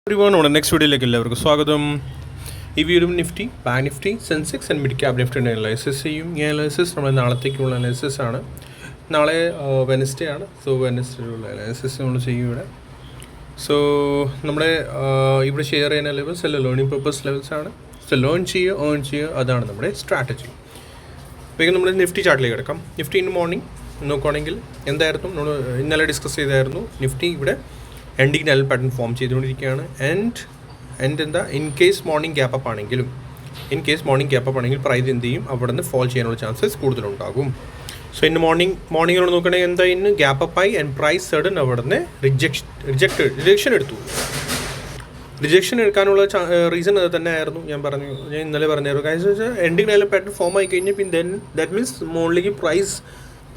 Everyone, on the next video എല്ലാവർക്കും സ്വാഗതം. ഈ video Nifty, bank Nifty, Sensex and mid cap നിഫ്റ്റിൻ്റെ analysis ചെയ്യും. ഈ അനലൈസിസ് നമ്മൾ നാളത്തേക്കുള്ള അനലൈസിസ് ആണ്. നാളെ വെനസ്ഡേ ആണ്. സോ വെനസ്ഡേയുള്ള അനലൈസിസ് നമ്മൾ ചെയ്യും ഇവിടെ. സോ നമ്മുടെ ഇവിടെ ഷെയർ ചെയ്യുന്ന ലെവൽസ് എല്ലാം ലേണിംഗ് പർപ്പസ് ലെവൽസ് ആണ്. സോ ലേൺ ചെയ്യുക, ഏൺ ചെയ്യുക, അതാണ് നമ്മുടെ സ്ട്രാറ്റജി. വേഗം നമ്മൾ നിഫ്റ്റി ചാർട്ടിലേക്ക് കിടക്കാം. നിഫ്റ്റി ഇൻ മോർണിംഗ് നോക്കുകയാണെങ്കിൽ എന്തായിരുന്നു നമ്മൾ ഇന്നലെ ഡിസ്കസ് ചെയ്തായിരുന്നു. നിഫ്റ്റി ഇവിടെ എൻഡിങ് ലെവൽ പാറ്റേൺ ഫോം ചെയ്തുകൊണ്ടിരിക്കുകയാണ്. ആൻഡ് എന്താ in case morning gap up ആണെങ്കിലും പ്രൈസ് എന്ത് ചെയ്യും, അവിടെ നിന്ന് ഫോൾ ചെയ്യാനുള്ള ചാൻസസ് കൂടുതലുണ്ടാകും. സോ ഇന്ന് മോർണിംഗിനോട് നോക്കുകയാണെങ്കിൽ എന്താ ഇന്ന് ഗ്യാപ്പ് അപ്പ് ആയി ആൻഡ് പ്രൈസ് സഡൻ അവിടെ നിന്ന് റിജക്ഷൻ എടുത്തു. റിജക്ഷൻ എടുക്കാനുള്ള റീസൺ അത് തന്നെ ആയിരുന്നു. ഞാൻ ഇന്നലെ പറഞ്ഞായിരുന്നു. കാര്യം വെച്ചാൽ എൻഡിങ് ലെവൽ പാറ്റേൺ ഫോം ആയി കഴിഞ്ഞാൽ പിന്നെ ദാറ്റ് മീൻസ് മുകളിലേക്ക് പ്രൈസ്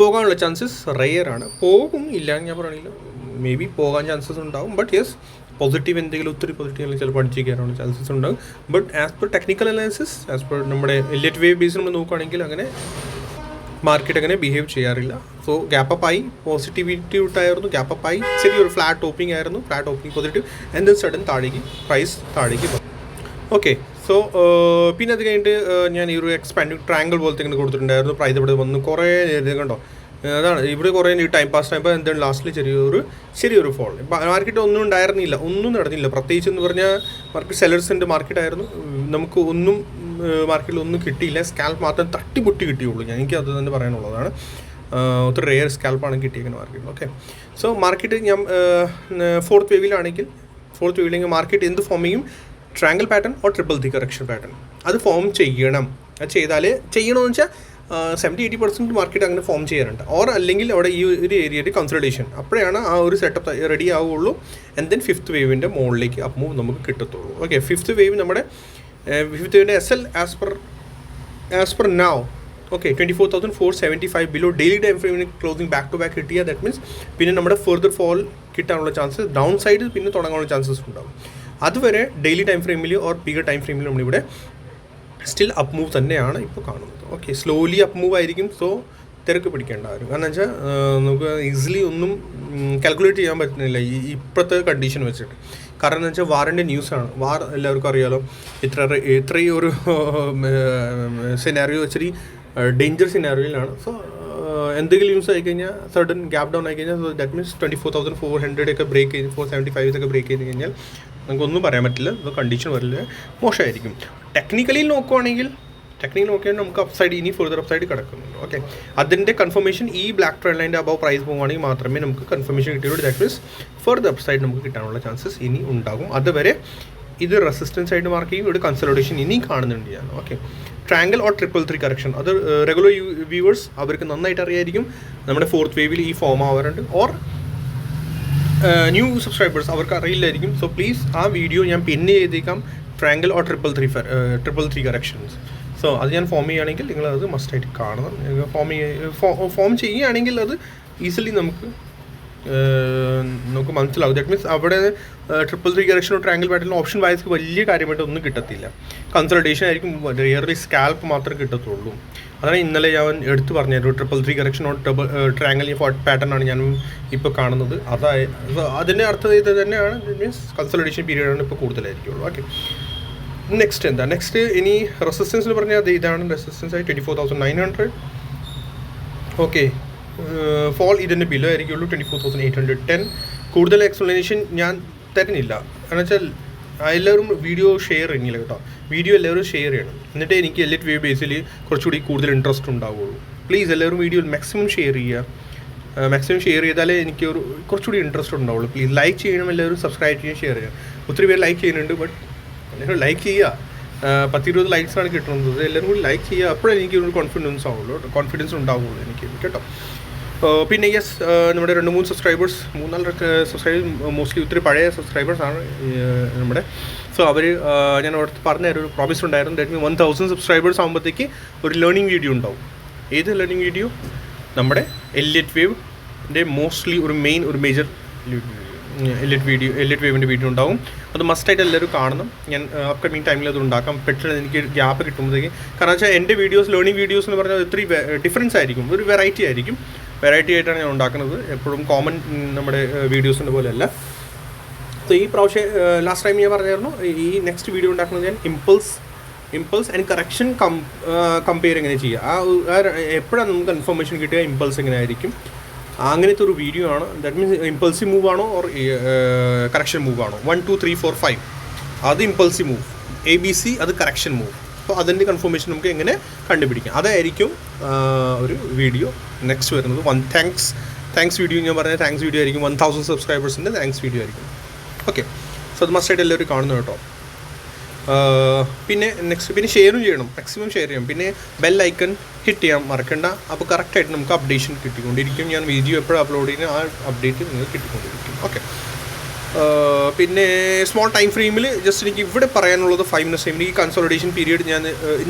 പോകാനുള്ള ചാൻസസ് റെയർ ആണ്. പോകും ഇല്ല ഞാൻ പറയണില്ല, മേ ബി പോകാൻ ചാൻസസ് ഉണ്ടാകും. ബട്ട് യെസ് പോസിറ്റീവ് എന്തെങ്കിലും ഒത്തിരി പോസിറ്റീവ് അല്ലെങ്കിൽ ചിലപ്പോൾ അടിച്ച് കയറാനുള്ള ചാൻസസ് ഉണ്ടാകും. But as per technical analysis, as per നമ്മുടെ എല്ലിറ്റ് വേവ് ബേസ് നമ്മൾ നോക്കുകയാണെങ്കിൽ അങ്ങനെ മാർക്കറ്റ് അങ്ങനെ ബിഹേവ് ചെയ്യാറില്ല. സോ ഗ്യാപ്പ് അപ്പ് ആയി, പോസിറ്റിവിറ്റി ഉണ്ടായിരുന്നു, ഗ്യാപ്പ് അപ്പ് ആയി, ചെറിയൊരു ഫ്ലാറ്റ് ടോപ്പിംഗ് ആയിരുന്നു, flat topping positive and then sudden price താഴേക്ക് പോകും. ഓക്കെ, സോ പിന്നെ അത് കഴിഞ്ഞിട്ട് ഞാൻ ഈ ഒരു എക്സ്പാൻഡിങ് ട്രയാങ്കിൾ പോലത്തെ ഇങ്ങനെ കൊടുത്തിട്ടുണ്ടായിരുന്നു. പ്രൈസ് ഇവിടെ വന്ന് കുറേ നേരം കണ്ടോ, അതാണ് ഇവിടെ കുറേ ടൈം പാസ് ആയപ്പോൾ എന്താണ് ലാസ്റ്റിൽ ചെറിയൊരു ഫോൾ. മാർക്കറ്റ് ഒന്നും ഉണ്ടായിരുന്നില്ല, ഒന്നും നടന്നില്ല. പ്രത്യേകിച്ച് എന്ന് പറഞ്ഞാൽ മാർക്കറ്റ് സെലർസിൻ്റെ മാർക്കറ്റായിരുന്നു. നമുക്ക് ഒന്നും മാർക്കറ്റിൽ ഒന്നും കിട്ടിയില്ല. സ്കാൽപ്പ് മാത്രം തട്ടിപ്പൊട്ടി കിട്ടിയുള്ളൂ. എനിക്ക് അത് തന്നെ പറയാനുള്ളതാണ്. ഒത്തിരി റെയർ സ്കാൽപ്പാണ് കിട്ടിയിരിക്കുന്നത് മാർക്കറ്റിൽ. ഓക്കെ, സോ മാർക്കറ്റ് ഞാൻ ഫോർത്ത് വേവിലെങ്കിൽ മാർക്കറ്റ് എന്ത് ഫോം ചെയ്യും, triangle pattern or triple three correction pattern അത് ഫോം ചെയ്യണം. അത് ചെയ്യണമെന്ന് വെച്ചാൽ 70-80% മാർക്കറ്റ് അങ്ങനെ ഫോം ചെയ്യാറുണ്ട്. ഓർ അല്ലെങ്കിൽ അവിടെ ഈ ഒരു ഏരിയയിൽ കൺസൾട്ടേഷൻ, അപ്പോഴാണ് ആ ഒരു സെറ്റപ്പ് റെഡി ആവുകയുള്ളൂ. ആൻഡ് ദെൻ ഫിഫ്ത്ത് വേവിൻ്റെ മുകളിലേക്ക് അപ്പ് മൂവ് നമുക്ക് കിട്ടത്തുള്ളൂ. ഓക്കെ, ഫിഫ്ത്ത് വേവിൻ്റെ SL as per now okay 24,475 below daily time ഫ്രെയിമിന് ക്ലോസിംഗ് ബാക്ക് ടു ബാക്ക് കിട്ടിയാൽ ദാറ്റ് മീൻസ് പിന്നെ നമ്മുടെ ഫെർദർ ഫോൾ കിട്ടാനുള്ള ചാൻസസ്, ഡൗൺ സൈഡ് പിന്നെ തുടങ്ങാനുള്ള ചാൻസസ് ഉണ്ടാകും. അതുവരെ ഡെയിലി ടൈം ഫ്രെയിമിൽ ഓർ ബിഗർ ടൈം ഫ്രെയിമിൽ നമ്മളിവിടെ സ്റ്റിൽ അപ്പ് മൂവ് തന്നെയാണ് ഇപ്പോൾ കാണുന്നത്. ഓക്കെ, സ്ലോലി അപ്പ് മൂവ് ആയിരിക്കും. സോ തിരക്ക് പിടിക്കേണ്ട ആരും, കാരണം വെച്ചാൽ നമുക്ക് ഈസിലി ഒന്നും കാൽക്കുലേറ്റ് ചെയ്യാൻ പറ്റുന്നില്ല ഇപ്പോഴത്തെ കണ്ടീഷൻ വെച്ചിട്ട്. കാരണം എന്ന് വെച്ചാൽ വാറിൻ്റെ ന്യൂസാണ്. വാർ എല്ലാവർക്കും അറിയാലോ, ഇത്രയും ഒരു സിനാറിയോ ഇച്ചിരി ഡേഞ്ചർ സിനാറിയോയിലാണ്. സോ എന്തെങ്കിലും ന്യൂസ് ആയിക്കഴിഞ്ഞാൽ സഡൻ ഗ്യാപ്പ് ഡൗൺ ആയിക്കഴിഞ്ഞാൽ ദാറ്റ് മീൻസ് 24,400 ഒക്കെ ബ്രേക്ക് ചെയ്ത് 475 ഒക്കെ ബ്രേക്ക് ചെയ്ത് കഴിഞ്ഞാൽ നമുക്കൊന്നും പറയാൻ പറ്റില്ല. കണ്ടീഷൻ വളരെ മോശമായിരിക്കും. ടെക്നിക്കലി നോക്കുകയാണെങ്കിൽ നമുക്ക് അപ്സൈഡ് ഇനി ഫെർദർ അപ്സൈഡ് കിടക്കുന്നുണ്ട്. ഓക്കെ, അതിൻ്റെ കൺഫർമേഷൻ ഈ ബ്ലാക്ക് ട്രെൻഡ് ലൈൻ്റെ അബവ് പ്രൈസ് പോകുകയാണെങ്കിൽ മാത്രമേ നമുക്ക് കൺഫർമേഷൻ കിട്ടിയുള്ളൂ. ദാറ്റ് മീൻസ് ഫെർദർ അപ്സൈഡ് നമുക്ക് കിട്ടാനുള്ള ചാൻസസ് ഇനി ഉണ്ടാകും. അതുവരെ ഇത് റെസിസ്റ്റൻസ് ആയിട്ട് മാർക്ക് ചെയ്യും. ഇവിടെ കൺസോളിഡേഷൻ ഇനി കാണുന്നുണ്ട് ഞാൻ. Okay, triangle or triple three correction അത് റെഗുലർ വ്യൂവേഴ്സ് അവർക്ക് നന്നായിട്ട് അറിയായിരിക്കും. നമ്മുടെ ഫോർത്ത് വേവിൽ ഈ ഫോം ആവാറുണ്ട്. ഓർ ന്യൂ സബ്സ്ക്രൈബേഴ്സ് അവർക്ക് അറിയില്ലായിരിക്കും. സോ പ്ലീസ് ആ വീഡിയോ ഞാൻ പിന്നെ ചെയ്തേക്കാം, triangle or triple three corrections. So അത് ഞാൻ ഫോം ചെയ്യുകയാണെങ്കിൽ നിങ്ങളത് മസ്റ്റായിട്ട് കാണണം. ഫോം ചെയ്യുകയാണെങ്കിൽ അത് ഈസിലി നമുക്ക് മനസ്സിലാവും. ദാറ്റ് മീൻസ് അവിടെ ട്രിപ്പിൾ ത്രീ കറക്ഷനോ ട്രയാങ്കിൾ പാറ്റേണിലോ ഓപ്ഷൻ വൈസ് വലിയ കാര്യമായിട്ട് ഒന്നും കിട്ടത്തില്ല. കൺസൾട്ടേഷൻ ആയിരിക്കും, റിയർലി സ്കാൽപ്പ് മാത്രമേ കിട്ടത്തുള്ളൂ. അതാണ് ഇന്നലെ ഞാൻ എടുത്ത് പറഞ്ഞായിരുന്നു. ട്രിപ്പിൾ ത്രീ കറക്ഷനോ ട്രയാങ്കിൾ പാറ്റേൺ ആണ് ഞാൻ ഇപ്പോൾ കാണുന്നത്. അതിൻ്റെ അർത്ഥം ഇത് തന്നെയാണ്. മീൻസ് കൺസൾട്ടേഷൻ പീരീഡാണ് ഇപ്പോൾ കൂടുതലായിരിക്കുള്ളൂ. ഓക്കെ, നെക്സ്റ്റ് ഇനി റെസിസ്റ്റൻസ് എന്ന് പറഞ്ഞാൽ ഇതാണ് റെസിസ്റ്റൻസ് ആയി 24,900. ഓക്കെ, ഫോൾ ഇതിൻ്റെ ബിലോ ആയിരിക്കുള്ളൂ 24,810. കൂടുതൽ എക്സ്പ്ലനേഷൻ ഞാൻ തരുന്നില്ല. കാരണം വെച്ചാൽ എല്ലാവരും വീഡിയോ ഷെയർ ചെയ്യുന്നില്ല കേട്ടോ. വീഡിയോ എല്ലാവരും ഷെയർ ചെയ്യണം. എന്നിട്ട് എനിക്ക് എല്ലിറ്റ് വേവ് ബേസിൽ കുറച്ചുകൂടി കൂടുതൽ ഇൻട്രസ്റ്റ് ഉണ്ടാവുള്ളൂ. പ്ലീസ് എല്ലാവരും വീഡിയോ മാക്സിമം ഷെയർ ചെയ്യുക. മാക്സിമം ഷെയർ ചെയ്താലേ എനിക്ക് കുറച്ചുകൂടി ഇൻട്രസ്റ്റ് ഉണ്ടാവുള്ളൂ. പ്ലീസ് ലൈക്ക് ചെയ്യണം, എല്ലാവരും സബ്സ്ക്രൈബ് ചെയ്യാൻ ഷെയർ ചെയ്യാം. ഒത്തിരി പേര് ലൈക്ക് ചെയ്യുന്നുണ്ട്, ബട്ട് എല്ലാവരും ലൈക്ക് ചെയ്യുക. 10-20 ലൈക്സാണ് കിട്ടുന്നത്. എല്ലാവരും കൂടി ലൈക്ക് ചെയ്യുക. അപ്പോഴേ എനിക്ക് ഒരു കോൺഫിഡൻസ് ഉണ്ടാവുള്ളൂ എനിക്ക് കേട്ടോ. പിന്നെ യെസ്, നമ്മുടെ 2-3 സബ്സ്ക്രൈബേഴ്സ്, 3-4 സബ്സ്ക്രൈബേഴ്സ് മോസ്റ്റ്ലി ഒത്തിരി പഴയ സബ്സ്ക്രൈബേഴ്സാണ് നമ്മുടെ. സോ അവർ ഞാൻ അവിടുത്തെ പറഞ്ഞ ഒരു പ്രോമിസ് ഉണ്ടായിരുന്നു. ദാറ്റ് മീൻസ് 1000 സബ്സ്ക്രൈബേഴ്സ് ആകുമ്പോഴത്തേക്ക് ഒരു ലേണിംഗ് വീഡിയോ ഉണ്ടാവും. ഏത് ലേണിംഗ് വീഡിയോ? നമ്മുടെ എല്ലിറ്റ് വേവിൻ്റെ മോസ്റ്റ്ലി ഒരു മേജർ എല്ലിറ്റ് വേവിൻ്റെ വീഡിയോ ഉണ്ടാവും. അത് മസ്റ്റായിട്ട് എല്ലാവരും കാണണം. ഞാൻ അപ്കമിങ് ടൈമിൽ അത് ഉണ്ടാക്കാം. പെട്ടെന്ന് എനിക്ക് ഗ്യാപ്പ് കിട്ടുമ്പോഴത്തേക്ക്, കാരണം വെച്ചാൽ എൻ്റെ ലേണിംഗ് വീഡിയോസ് എന്ന് പറഞ്ഞാൽ ഒത്തിരി ഡിഫറൻസ് ആയിരിക്കും, ഒരു വെറൈറ്റി ആയിട്ടാണ് ഞാൻ ഉണ്ടാക്കുന്നത്. എപ്പോഴും കോമൺ നമ്മുടെ വീഡിയോസിൻ്റെ പോലെയല്ല. സോ ഈ പ്രാവശ്യം ലാസ്റ്റ് ടൈം ഞാൻ പറഞ്ഞായിരുന്നു ഈ നെക്സ്റ്റ് വീഡിയോ ഉണ്ടാക്കുന്നത് ഞാൻ ഇമ്പൾസ് ആൻഡ് കറക്ഷൻ കമ്പയർ എങ്ങനെ ചെയ്യുക, എപ്പോഴാണ് നമുക്ക് ഇൻഫർമേഷൻ കിട്ടുക ഇമ്പൾസ് എങ്ങനെ ആയിരിക്കും, അങ്ങനത്തെ ഒരു വീഡിയോ ആണ്. ദാറ്റ് മീൻസ് ഇമ്പൾസീവ് മൂവ് ആണോ ഓർ കറക്ഷൻ മൂവ് ആണോ, 1 2 3 4 5 അത് ഇമ്പൾസീവ് മൂവ്, ABC അത് കറക്ഷൻ മൂവ്. അപ്പോൾ അതിൻ്റെ കൺഫർമേഷൻ നമുക്ക് എങ്ങനെ കണ്ടുപിടിക്കാം, അതായിരിക്കും ഒരു വീഡിയോ നെക്സ്റ്റ് വരുന്നത്. താങ്ക്സ് വീഡിയോ ഞാൻ പറഞ്ഞ താങ്ക്സ് വീഡിയോ ആയിരിക്കും. 1000 സബ്സ്ക്രൈബേഴ്സിൻ്റെ താങ്ക്സ് വീഡിയോ ആയിരിക്കും. ഓക്കെ, സോ അത് മസ്റ്റായിട്ട് എല്ലാവരും കാണുന്നു കേട്ടോ. പിന്നെ ഷെയറും ചെയ്യണം, മാക്സിമം ഷെയർ ചെയ്യണം. പിന്നെ ബെൽ ഐക്കൺ ഹിറ്റ് ചെയ്യാൻ മറക്കണ്ട. അപ്പോൾ കറക്റ്റായിട്ട് നമുക്ക് അപ്ഡേഷൻ കിട്ടിക്കൊണ്ടിരിക്കും. ഞാൻ വീഡിയോ എപ്പോഴും അപ്ലോഡ് ചെയ്യുന്ന ആ അപ്ഡേറ്റ് നിങ്ങൾക്ക് കിട്ടിക്കൊണ്ടിരിക്കും. ഓക്കെ, പിന്നെ സ്മോൾ ടൈം ഫ്രെയിമിൽ ജസ്റ്റ് എനിക്ക് ഇവിടെ പറയാനുള്ളത് 5 minutes ടൈമിൽ ഈ കൺസോളിഡേഷൻ പീരീഡ് ഞാൻ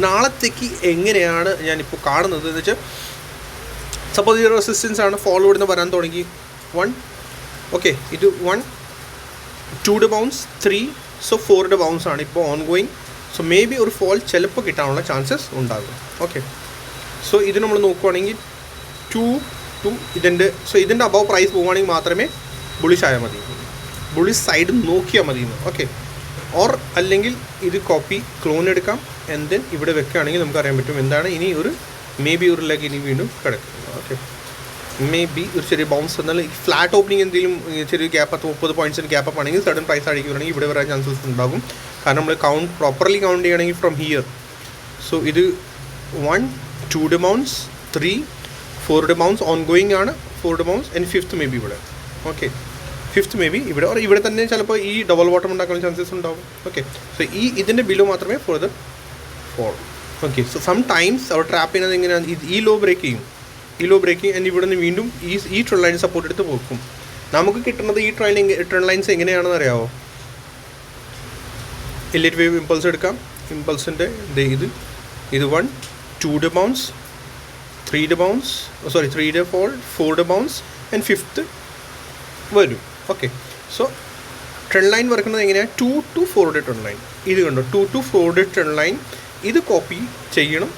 നാളത്തേക്ക് എങ്ങനെയാണ് ഞാനിപ്പോൾ കാണുന്നത് എന്ന് വെച്ചാൽ, സപ്പോസ് ഈ റെസിസ്റ്റൻസ് ആണ് ഫോളോ ഇടുന്ന വരാൻ തുടങ്ങി 1, ഓക്കെ, ഇത് 1 2 ബൗൺസ് 3, സോ 4 ബൗൺസ് ആണ് ഇപ്പോൾ on going. So maybe ഒരു ഫോൾ ചിലപ്പോൾ കിട്ടാനുള്ള ചാൻസസ് ഉണ്ടാകും. ഓക്കെ, സോ ഇത് നമ്മൾ നോക്കുവാണെങ്കിൽ 2 ഇതിൻ്റെ അബവ് പ്രൈസ് പോവുകയാണെങ്കിൽ മാത്രമേ ബുള്ളിഷ് ആയാൽ മതി, ബുള്ളിഷ് സൈഡ് നോക്കിയാൽ മതി. ഓക്കെ, ഓർ അല്ലെങ്കിൽ ഇത് കോപ്പി ക്ലോൺ എടുക്കാം ആൻഡ് ദെൻ ഇവിടെ വെക്കുകയാണെങ്കിൽ നമുക്ക് അറിയാൻ പറ്റും എന്താണ് ഇനി ഒരു മേ ബി ഒരു ലെഗ് ഇനി വീണ്ടും കിടക്കുന്നത്. ഓക്കെ, മേ ബി ഒരു ചെറിയ ബൗൺസ് എന്നാൽ ഫ്ലാറ്റ് ഓപ്പണിംഗ് എന്തെങ്കിലും ചെറിയ ഗ്യാപ്പ് 30 പോയിൻറ്റ്സിന് ഗ്യാപ്പ് അപ്പ് ആണെങ്കിൽ സഡൻ പ്രൈസ് അടിക്കുകയാണെങ്കിൽ ഇവിടെ വരാൻ ചാൻസസ് ഉണ്ടാകും. കാരണം നമ്മൾ പ്രോപ്പർലി കൗണ്ട് ചെയ്യുകയാണെങ്കിൽ ഫ്രം ഹിയർ. സോ ഇത് 1 2 ബൗൺസ് 3 4 ബൗൺസ് ഓൺ ഗോയിങ് ആണ്, 4 bounce and 5th maybe ഇവിടെ. ഓക്കെ, 5th മേ ബി ഇവിടെ ഓർ ഇവിടെ തന്നെ ചിലപ്പോൾ ഈ ഡബിൾ ബോട്ടം ഉണ്ടാക്കുന്ന ചാൻസസ് ഉണ്ടാകും. ഓക്കെ, സോ ഇതിൻ്റെ ബിലോ മാത്രമേ for fall. Okay, so some times അവർ ട്രാപ്പ് ചെയ്യുന്നത് എങ്ങനെയാണ്, ഈ ലോ ബ്രേക്ക് ചെയ്യും, ആൻഡ് ഇവിടെ നിന്ന് വീണ്ടും ഈ ട്രെൻഡ് ലൈൻ സപ്പോർട്ട് എടുത്ത് പോകും. നമുക്ക് കിട്ടുന്നത് ഈ ട്രെൻഡ് ലൈൻസ് എങ്ങനെയാണെന്ന് അറിയാമോ? എലിറ്റ് വേവ് ഇമ്പൾസ് എടുക്കാം, ഇമ്പൾസിൻ്റെ ഇത് 1 2 bounce 3 bounce 3 fall 4 bounce and 5th വരും. ഓക്കെ, സോ ട്രെൻഡ് ലൈൻ വരക്കുന്നത് എങ്ങനെയാണ്? 2 to 4 ട്രെൻഡ് ലൈൻ. ഇത് കണ്ടോ, 2 to 4 ട്രെൻഡ് ലൈൻ. ഇത് കോപ്പി ചെയ്യണം,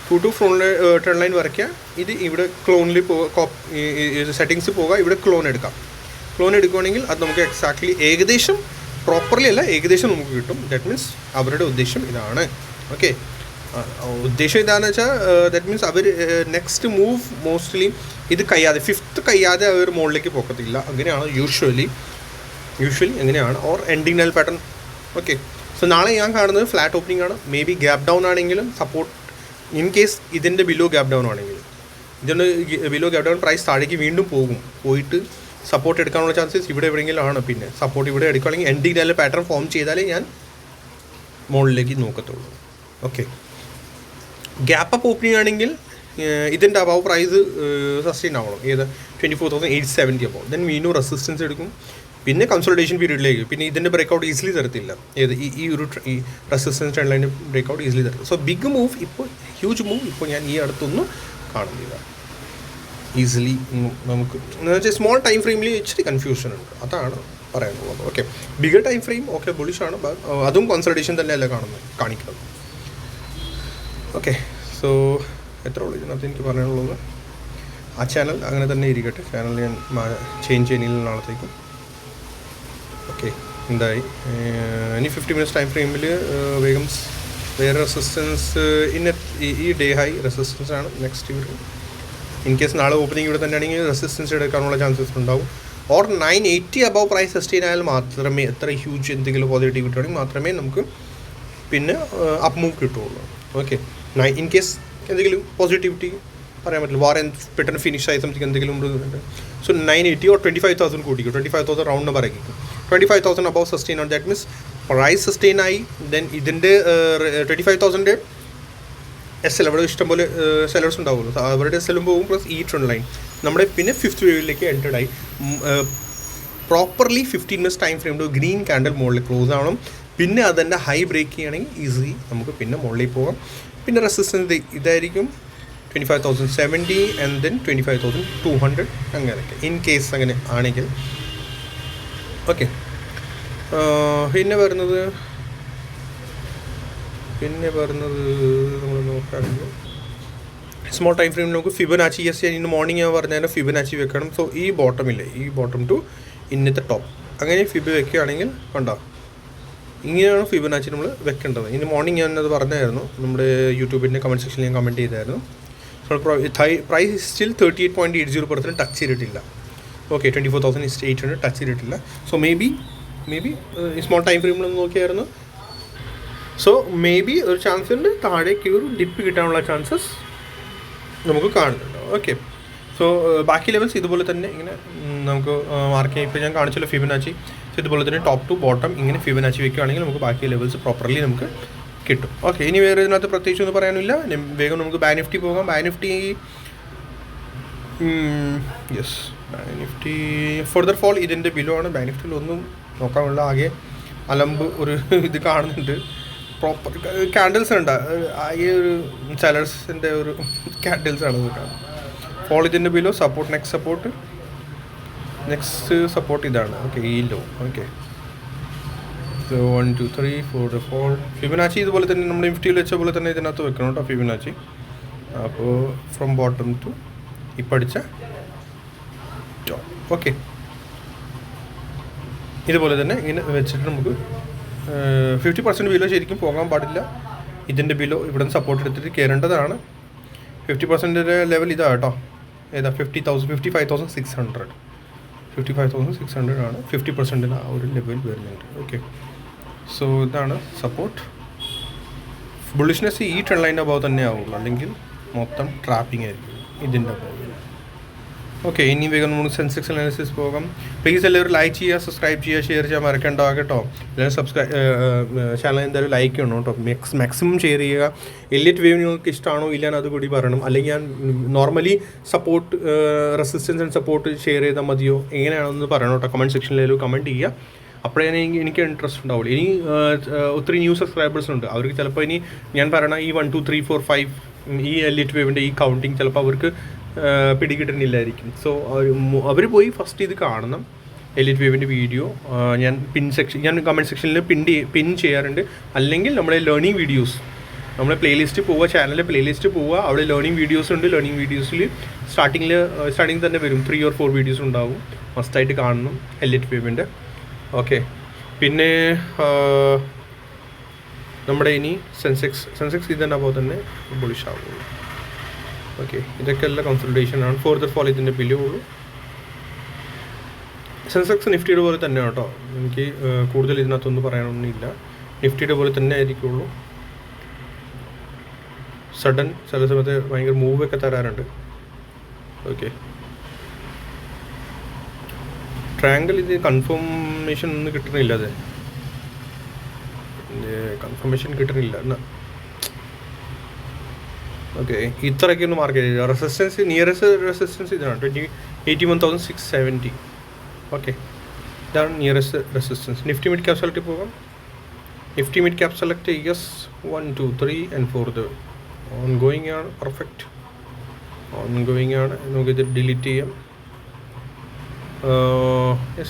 2 to 4 ട്രെൻഡ് ലൈൻ വരയ്ക്കുക. ഇത് ഇവിടെ ക്ലോണിൽ സെറ്റിങ്സ് പോകുക, ഇവിടെ ക്ലോൺ എടുക്കുകയാണെങ്കിൽ അത് നമുക്ക് എക്സാക്ട്ലി ഏകദേശം പ്രോപ്പർലി അല്ല ഏകദേശം നമുക്ക് കിട്ടും. ദാറ്റ് മീൻസ് അവരുടെ ഉദ്ദേശം ഇതാണ്. ഓക്കെ, ഉദ്ദേശം ഇതാണെന്ന് വെച്ചാൽ ദാറ്റ് മീൻസ് അവർ നെക്സ്റ്റ് മൂവ് മോസ്റ്റ്ലി ഇത് കഴിയാതെ 5th കഴിയാതെ അവർ മുകളിലേക്ക് പോകത്തില്ല. അങ്ങനെയാണ് യൂഷ്വലി അങ്ങനെയാണ്. ഓർ എൻഡിങ് നൽ പാറ്റേൺ. ഓക്കെ, സോ നാളെ ഞാൻ കാണുന്നത് ഫ്ലാറ്റ് ഓപ്പണിംഗ് ആണ്. മേ ബി ഗ്യാപ്പ് ഡൗൺ ആണെങ്കിലും സപ്പോർട്ട് ഇൻ കേസ് ഇതിൻ്റെ ബിലോ ഗ്യാപ്പ് ഡൗൺ ആണെങ്കിൽ, ഇതിൻ്റെ ബിലോ ഗ്യാപ്പ് ഡൗൺ പ്രൈസ് താഴേക്ക് വീണ്ടും പോയിട്ട് സപ്പോർട്ട് എടുക്കാനുള്ള ചാൻസസ് ഇവിടെ എവിടെയെങ്കിലും ആണ്. പിന്നെ സപ്പോർട്ട് ഇവിടെ എടുക്കുകയാണെങ്കിൽ എൻഡിങ് നൽ പാറ്റേൺ ഫോം ചെയ്താലേ ഞാൻ മുകളിലേക്ക് നോക്കത്തുള്ളൂ. ഓക്കെ, ഗ്യാപ്പ് അപ്പ് ഓപ്പണിംഗ് ആണെങ്കിൽ ഇതിൻ്റെ അബവ് പ്രൈസ് സസ്റ്റെയിൻ ആവണം, ഏത് 24,870 അബവ്. ദെൻ വീണ്ടും റെസിസ്റ്റൻസ് എടുക്കും, പിന്നെ കൺസോളിഡേഷൻ പീരീഡിലേക്ക്. പിന്നെ ഇതിൻ്റെ ബ്രേക്കൗട്ട് ഈസിലി തരത്തില്ല, ഈ റെസിസ്റ്റൻസ് ട്രെൻഡ് ലൈൻ്റെ ബ്രേക്കൗട്ട് ഈസിലി തരത്തില്ല. സോ ബിഗ് മൂവ് ഇപ്പോൾ ഹ്യൂജ് മൂവ് ഇപ്പോൾ ഞാൻ ഈ അടുത്തൊന്നും കാണുന്നില്ല. ഈസിലി നമുക്ക് എന്ന് വെച്ചാൽ സ്മോൾ ടൈം ഫ്രെയിമിൽ ഇച്ചിരി കൺഫ്യൂഷൻ ഉണ്ട്, അതാണ് പറയാനുള്ളത്. Okay, bigger time frame okay ബുള്ളിഷാണ്, അതും കൺസൾട്ടേഷൻ തന്നെയല്ല കാണിക്കുന്നത്. ഓക്കെ, സോ എത്ര ഉള്ളൂ ഇതിനകത്ത് എനിക്ക് പറയാനുള്ളത്. ആ ചാനൽ അങ്ങനെ തന്നെ ഇരിക്കട്ടെ, ചാനൽ ഞാൻ ചേഞ്ച് ചെയ്യുന്നില്ല നാളത്തേക്കും. ഓക്കെ, എന്തായി ഇനി 50 minutes ടൈം ഫ്രെയിമിൽ വേഗം വേറെ റെസിസ്റ്റൻസ് ഈ ഡേ ഹൈ റെസിസ്റ്റൻസ് ആണ് നെക്സ്റ്റ് ഇവിടെ. ഇൻ കേസ് നാളെ ഓപ്പണിംഗ് ഇവിടെ തന്നെയാണെങ്കിൽ റെസിസ്റ്റൻസ് എടുക്കാനുള്ള ചാൻസസ് ഉണ്ടാവും. ഓർ 980 അബവ് പ്രൈസ് സസ്റ്റെയിൻ ആയാൽ മാത്രമേ, എത്ര ഹ്യൂജ് എന്തെങ്കിലും പോസിറ്റിവിറ്റി കിട്ടുകയാണെങ്കിൽ മാത്രമേ നമുക്ക് പിന്നെ അപ്പ് മൂവ് കിട്ടുള്ളൂ. ഓക്കെ, ഇൻ കേസ് എന്തെങ്കിലും പോസിറ്റിവിറ്റി പറയാൻ പറ്റില്ല, വാർ പെട്ടെന്ന് ഫിനിഷ് ആയി സംതിങ് എന്തെങ്കിലും ഉണ്ട്. സോ 980 or 25,000 കൂട്ടിക്കും, 25,000 റൗണ്ട് നമ്പർ ആക്കിക്കും. 25,000 അബവ് സസ്റ്റെയിൻ ആണ്, ദാറ്റ് മീൻസ് പ്രൈസ് സസ്റ്റെയിൻ ആയി. ദെൻ ഇതിൻ്റെ 25,000 SL അവിടെ ഇഷ്ടംപോലെ സെല്ലേഴ്സ് ഉണ്ടാവുമല്ലോ, അവരുടെ SL പോകും പ്ലസ് ഈ ട്രെൻഡ് ലൈൻ നമ്മുടെ പിന്നെ 5th വേവിലേക്ക് എൻറ്റർഡ് ആയി. പ്രോപ്പർലി 15 minutes ടൈം ഫ്രെയിമിൽ ഗ്രീൻ കാൻഡിൽ മുകളിൽ ക്ലോസ് ആവണം. പിന്നെ അതിൻ്റെ ഹൈ ബ്രേക്ക് ചെയ്യുകയാണെങ്കിൽ ഈസിലി നമുക്ക് പിന്നെ മുകളിലേക്ക് പോകാം. പിന്നെ റെസിസ്റ്റൻസ് ഇതായിരിക്കും 25,070 ആൻഡ് ദെൻ 25,200 അങ്ങനെയൊക്കെ ഇൻ കേസ് അങ്ങനെ ആണെങ്കിൽ. ഓക്കെ, പിന്നെ വരുന്നത് നമ്മൾ നോക്കുകയാണെങ്കിൽ സ്മോൾ ടൈം ഫ്രെയിമിൽ നമുക്ക് ഫിബനാച്ചി ഇന്ന് മോർണിംഗ് ഞാൻ പറഞ്ഞാൽ ഫിബനാച്ചി വെക്കണം. സോ ഈ ബോട്ടം ടു ഇന്നത്തെ ടോപ്പ് അങ്ങനെ ഫിബ് വെക്കുകയാണെങ്കിൽ കണ്ടോ, ഇങ്ങനെയാണ് ഫിബൊനാച്ചി നമ്മൾ വെക്കേണ്ടത്. ഇനി മോർണിംഗ് ഞാനത് പറഞ്ഞായിരുന്നു, നമ്മുടെ യൂട്യൂബിൻ്റെ കമൻറ്റ് സെക്ഷനിൽ ഞാൻ കമൻറ്റ് ചെയ്തായിരുന്നു. പ്രൈസ് സ്റ്റിൽ 38.80% ടച്ച് ചെയ്തിട്ടില്ല. ഓക്കെ, 24,800 ടച്ച് ചെയ്തിട്ടില്ല. So maybe small time ഫ്രെയിമിലൊന്ന് നോക്കിയായിരുന്നു. സോ മേ ബി ഒരു ചാൻസ് ഉണ്ട്, താഴേക്ക് ഒരു ഡിപ്പ് കിട്ടാനുള്ള ചാൻസസ് നമുക്ക് കാണുന്നുണ്ട്. ഓക്കെ, സോ ബാക്കി ലെവൽസ് ഇതുപോലെ തന്നെ ഇങ്ങനെ നമുക്ക് മാർക്ക് ചെയ്യാം. ഇപ്പോൾ ഞാൻ കാണിച്ചല്ലോ ഫിബൊനാച്ചി. സോ ഇതുപോലെ തന്നെ ടോപ്പ് ടു ബോട്ടം ഇങ്ങനെ ഫിബൊനാച്ചി വെക്കുകയാണെങ്കിൽ നമുക്ക് ബാക്കി ലെവൽസ് പ്രോപ്പർലി നമുക്ക് കിട്ടും. ഓക്കെ, ഇനി വേറെ ഇതിനകത്ത് പ്രത്യേകിച്ച് ഒന്നും പറയാനില്ല. വേഗം നമുക്ക് ബാങ്ക് നിഫ്റ്റി പോകാം. Bank Nifty bank Nifty further fall ഇതിൻ്റെ ബിലോ ആണ്. ബാങ്ക് നിഫ്റ്റിയിൽ ഒന്നും നോക്കാനുള്ള ആകെ അലമ്പ് ഒരു ഇത് കാണുന്നുണ്ട്. പ്രോപ്പർ ക്യാൻഡിൽസ് ഉണ്ട്, ആകെ ഒരു സെലേഴ്സിൻ്റെ ഒരു ക്യാൻഡിൽസാണ് ഇത് കാണുന്നത്. ഫോൾ ഇതിൻ്റെ ബിലോ, സപ്പോർട്ട് നെക്സ്റ്റ് സപ്പോർട്ട് ഇതാണ്. ഓക്കെ, ഈ ലോ. Okay, 1 2 3 4 fall. ഫിബൊനാച്ചി ഇതുപോലെ തന്നെ നമ്മുടെ നിഫ്റ്റിയിൽ വെച്ച പോലെ തന്നെ ഇതിനകത്ത് വെക്കണം കേട്ടോ ഫിബൊനാച്ചി. അപ്പോൾ ഫ്രം ബോട്ടം ടു ഈ പഠിച്ച ടോപ്പ്. ഓക്കെ, ഇതുപോലെ തന്നെ ഇങ്ങനെ വെച്ചിട്ട് നമുക്ക് 50% ബിലോ ശരിക്കും പോകാൻ പാടില്ല. ഇതിൻ്റെ ബിലോ ഇവിടെ നിന്ന് സപ്പോർട്ട് എടുത്തിട്ട് കയറേണ്ടതാണ്. 50% ലെവൽ ഇതാ കേട്ടോ. ഏതാ 55,600 ആണ് 50% ആ ഒരു ലെവൽ വരുന്നുണ്ട്. ഓക്കെ, സോ ഇതാണ് സപ്പോർട്ട്. ബുള്ളിഷ്നെസ് ഈ ട്രെൻഡ് ലൈൻ്റെ അഭാവം തന്നെ ആവുള്ളൂ, അല്ലെങ്കിൽ മൊത്തം ട്രാപ്പിംഗ് ആയിരിക്കും ഇതിൻ്റെ അഭാവം. ഓക്കെ, ഇനി വേഗം നമുക്ക് സെൻസെക്സ് അനാലിസിസ് പോകാം. പ്ലീസ് എല്ലാവരും ലൈക്ക് ചെയ്യുക, സബ്സ്ക്രൈബ് ചെയ്യുക, ഷെയർ ചെയ്യാൻ മറക്കണ്ട കേട്ടോ. എല്ലാവരും ചാനൽ എന്തായാലും ലൈക്ക് ചെയ്യണം കേട്ടോ. മാക്സിമം ഷെയർ ചെയ്യുക. എലിയറ്റ് വേവ് നിങ്ങൾക്ക് ഇഷ്ടമാണോ ഇല്ലാന്ന് അതുകൂടി പറയണം. അല്ലെങ്കിൽ ഞാൻ normally support resistance and support share ചെയ്താൽ മതിയോ എങ്ങനെയാണെന്ന് പറയണം കേട്ടോ. കമൻറ്റ് സെക്ഷനിൽ കമൻറ്റ് ചെയ്യുക. അപ്പോഴേ എനിക്ക് ഇൻട്രസ്റ്റ് ഉണ്ടാവുള്ളൂ. ഇനി ഒത്തിരി ന്യൂ സബ്സ്ക്രൈബേഴ്സ് ഉണ്ട്, അവർക്ക് ചിലപ്പോൾ ഇനി ഞാൻ പറയണ ഈ 1 2 3 4 5 ഈ എലിയറ്റ് വേവിൻ്റെ ഈ കൗണ്ടിങ് ചിലപ്പോൾ അവർക്ക് പിടികിട്ടുന്നില്ലായിരിക്കും. സോ അവർ പോയി ഫസ്റ്റ് ഇത് കാണണം, എലിയറ്റ് വേവിൻ്റെ വീഡിയോ. ഞാൻ കമൻറ്റ് സെക്ഷനിൽ പിൻ ചെയ്യാറുണ്ട്. അല്ലെങ്കിൽ നമ്മുടെ ലേണിംഗ് വീഡിയോസ്, നമ്മുടെ ചാനലിലെ പ്ലേലിസ്റ്റ് പോവുക, അവിടെ ലേണിംഗ് വീഡിയോസ് ഉണ്ട്. ലേണിംഗ് വീഡിയോസിൽ സ്റ്റാർട്ടിങ് തന്നെ വരും 3 or 4 വീഡിയോസ് ഉണ്ടാവും. മസ്റ്റായിട്ട് കാണണം എലിയറ്റ് വേവിൻ്റെ. ഓക്കെ, പിന്നെ നമ്മുടെ ഇനി സെൻസെക്സ് ഇതിൻ്റെ അപ്പോൾ തന്നെ ബുള്ളിഷ് ആവുള്ളൂ. ഓക്കെ, ഇതൊക്കെ എല്ലാം കൺസൾട്ടേഷനാണ്. ഫർദർ ഫോൾ ഇതിൻ്റെ ബിലോ ഉള്ളൂ. സെൻസെക്സ് നിഫ്റ്റിയുടെ പോലെ തന്നെ കേട്ടോ. എനിക്ക് കൂടുതൽ ഇതിനകത്തൊന്നും പറയാനൊന്നുമില്ല. നിഫ്റ്റിയുടെ പോലെ തന്നെ ആയിരിക്കുള്ളൂ. സഡൻ ചില സമയത്ത് ഭയങ്കര മൂവൊക്കെ തരാറുണ്ട്. ഓക്കെ, ട്രയാങ്കിൾ ഇത് കൺഫർമേഷൻ ഒന്നും കിട്ടണില്ല. അതെ, കൺഫർമേഷൻ കിട്ടണില്ല എന്നാ. ഓക്കെ, ഇത്രയൊക്കെ ഒന്ന് മാർക്ക് ചെയ്തില്ല. നിയറസ്റ്റ് റെസിസ്റ്റൻസ് ഇതാണ് 81,670. ഓക്കെ, ഇതാണ് nearest resistance. Nifty mid cap select പോകാം. Nifty mid cap select 1 2 3 and 4 ongoing ആണ്. പെർഫെക്റ്റ് ഓൺഗോയിങ് ആണ്. നമുക്കിത് ഡിലീറ്റ് ചെയ്യാം.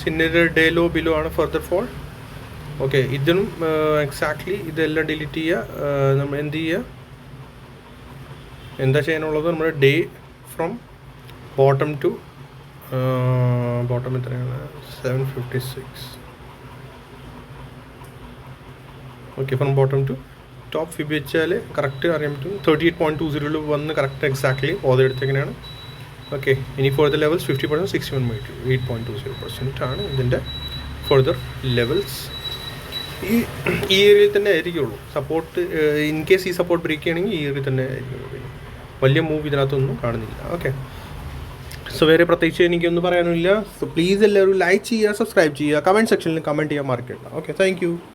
ഇന്നൊരു ഡേ ലോ ബിലോ ആണ് ഫർദർ ഫോൾ. ഓക്കെ, ഇതിനും എക്സാക്ട്ലി ഇതെല്ലാം ഡിലീറ്റ് ചെയ്യുക. നമ്മൾ എന്ത് ചെയ്യുക, എന്താ ചെയ്യാനുള്ളത്, നമ്മുടെ day from bottom to bottom എത്രയാണ് 756. Okay, from bottom to top fib വെച്ചാൽ കറക്റ്റ് അറിയാൻ പറ്റും. 38.20 വന്ന് കറക്റ്റ് എക്സാക്ട്ലി ഓതെടുത്തെങ്ങനെയാണ്. ഓക്കെ, ഇനി ഫോർദർ ലെവൽസ് 50%, 61 8.20% ആണ് ഇതിൻ്റെ ഫോർദർ ലെവൽസ്. ഈ ഏരിയയിൽ തന്നെ ആയിരിക്കുള്ളൂ സപ്പോർട്ട്. ഇൻ കേസ് ഈ സപ്പോർട്ട് ബ്രേക്ക് ചെയ്യണമെങ്കിൽ ഈ ഏരിയയിൽ തന്നെ ആയിരിക്കുള്ളൂ. വലിയ മൂവ് ഇതിനകത്തൊന്നും കാണുന്നില്ല. ഓക്കെ, സോ വേറെ പ്രത്യേകിച്ച് എനിക്കൊന്നും പറയാനില്ല. സോ പ്ലീസ് എല്ലാവരും ലൈക്ക് ചെയ്യുക, സബ്സ്ക്രൈബ് ചെയ്യുക, കമൻറ്റ് സെക്ഷനിൽ കമൻറ്റ് ചെയ്യാൻ മറക്കണ്ട. Okay, thank you.